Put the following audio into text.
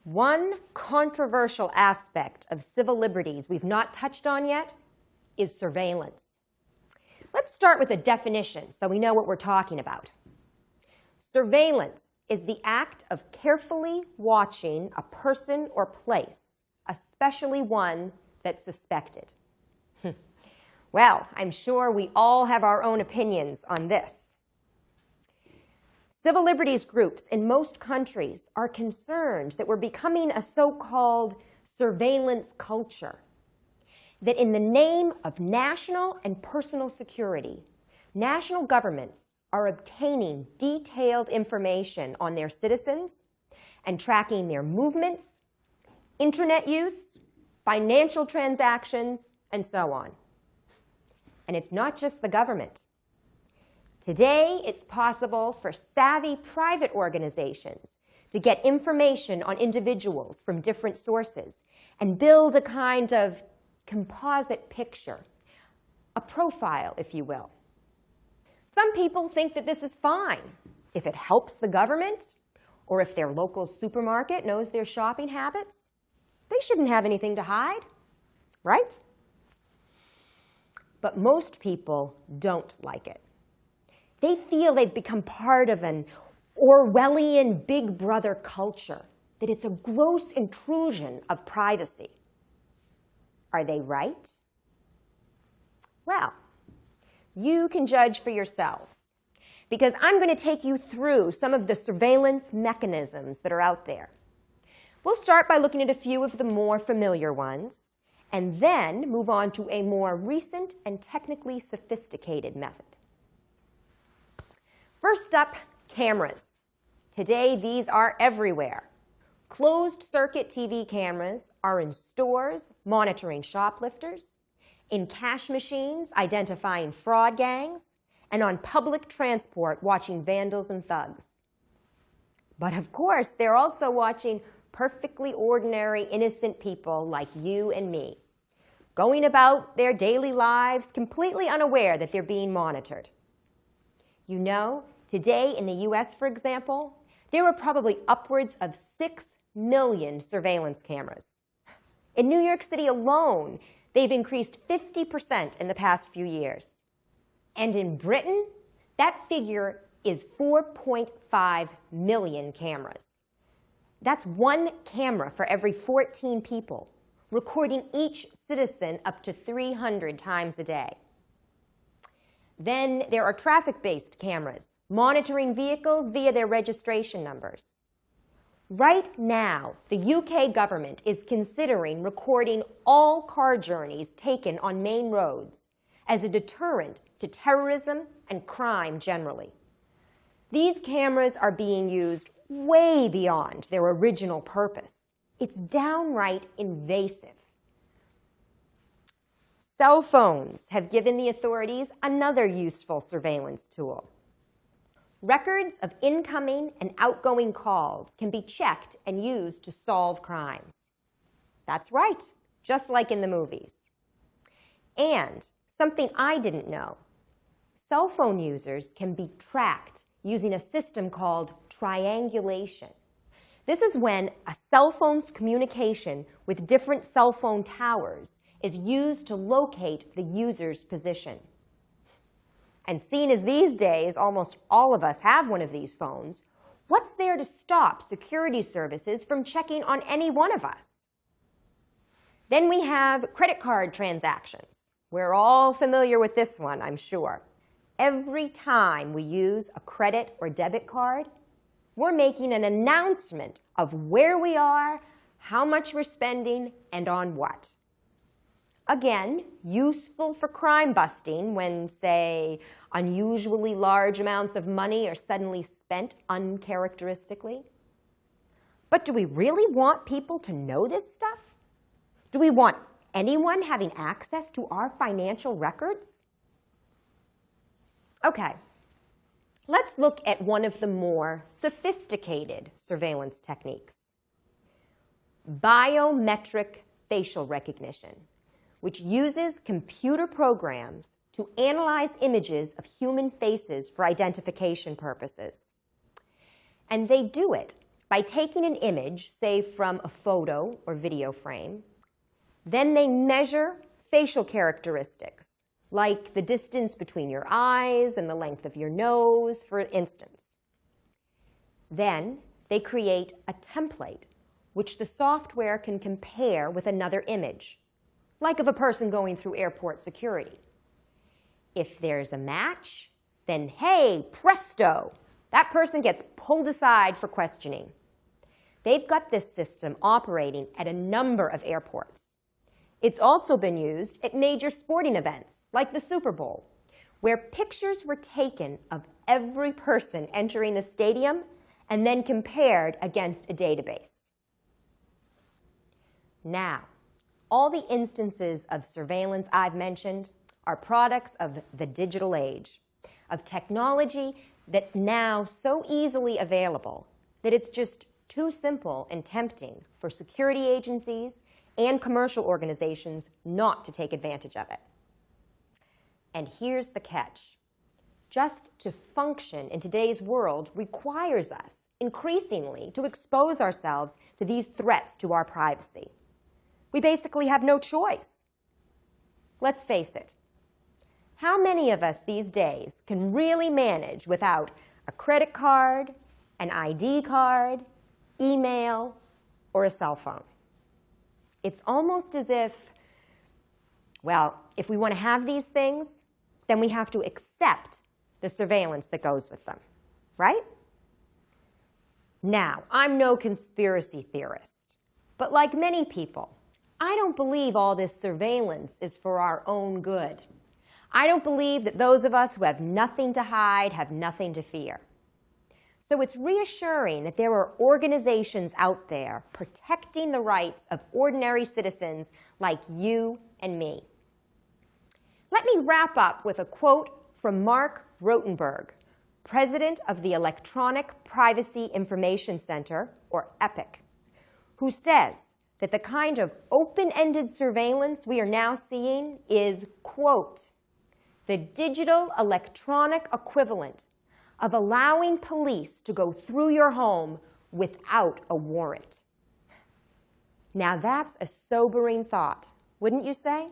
One controversial aspect of civil liberties we've not touched on yet is surveillance. Let's start with a definition so we know what we're talking about. Surveillance is the act of carefully watching a person or place, especially one that's suspected. Well, I'm sure we all have our own opinions on this. Civil liberties groups in most countries are concerned that we're becoming a so-called surveillance culture, that in the name of national and personal security, national governments are obtaining detailed information on their citizens and tracking their movements, internet use, financial transactions, and so on. And it's not just the government. Today, it's possible for savvy private organizations to get information on individuals from different sources and build a kind of composite picture, a profile, if you will. Some people think that this is fine if it helps the government or if their local supermarket knows their shopping habits. They shouldn't have anything to hide, right? But most people don't like it. They feel they've become part of an Orwellian Big Brother culture, that it's a gross intrusion of privacy. Are they right? Well, you can judge for yourselves, because I'm going to take you through some of the surveillance mechanisms that are out there. We'll start by looking at a few of the more familiar ones, and then move on to a more recent and technically sophisticated method. First up, cameras. Today, these are everywhere. Closed-circuit TV cameras are in stores monitoring shoplifters, in cash machines identifying fraud gangs, and on public transport watching vandals and thugs. But of course, they're also watching perfectly ordinary, innocent people like you and me, going about their daily lives completely unaware that they're being monitored. You know, today in the US, for example, there are probably upwards of 6 million surveillance cameras. In New York City alone, they've increased 50% in the past few years. And in Britain, that figure is 4.5 million cameras. That's one camera for every 14 people, recording each citizen up to 300 times a day. Then there are traffic-based cameras, monitoring vehicles via their registration numbers. Right now, the UK government is considering recording all car journeys taken on main roads as a deterrent to terrorism and crime generally. These cameras are being used way beyond their original purpose. It's downright invasive. Cell phones have given the authorities another useful surveillance tool. Records of incoming and outgoing calls can be checked and used to solve crimes. That's right, just like in the movies. And something I didn't know, cell phone users can be tracked using a system called triangulation. This is when a cell phone's communication with different cell phone towers is used to locate the user's position. And seeing as these days almost all of us have one of these phones, what's there to stop security services from checking on any one of us? Then we have credit card transactions. We're all familiar with this one, I'm sure. Every time we use a credit or debit card, we're making an announcement of where we are, how much we're spending, and on what. Again, useful for crime busting when, say, unusually large amounts of money are suddenly spent uncharacteristically. But do we really want people to know this stuff? Do we want anyone having access to our financial records? Okay, let's look at one of the more sophisticated surveillance techniques. Biometric facial recognition, which uses computer programs to analyze images of human faces for identification purposes. And they do it by taking an image, say from a photo or video frame. Then they measure facial characteristics, like the distance between your eyes and the length of your nose, for instance. Then they create a template, which the software can compare with another image, like of a person going through airport security. If there's a match, then hey, presto, that person gets pulled aside for questioning. They've got this system operating at a number of airports. It's also been used at major sporting events, like the Super Bowl, where pictures were taken of every person entering the stadium and then compared against a database. Now, all the instances of surveillance I've mentioned are products of the digital age, of technology that's now so easily available that it's just too simple and tempting for security agencies and commercial organizations not to take advantage of it. And here's the catch. Just to function in today's world requires us, increasingly, to expose ourselves to these threats to our privacy. We basically have no choice. Let's face it. How many of us these days can really manage without a credit card, an ID card, email, or a cell phone? It's almost as if, well, if we want to have these things, then we have to accept the surveillance that goes with them, right? Now, I'm no conspiracy theorist, but like many people, I don't believe all this surveillance is for our own good. I don't believe that those of us who have nothing to hide have nothing to fear. So it's reassuring that there are organizations out there protecting the rights of ordinary citizens like you and me. Let me wrap up with a quote from Mark Rotenberg, president of the Electronic Privacy Information Center, or EPIC, who says that the kind of open-ended surveillance we are now seeing is, quote, the digital electronic equivalent of allowing police to go through your home without a warrant. Now that's a sobering thought, wouldn't you say?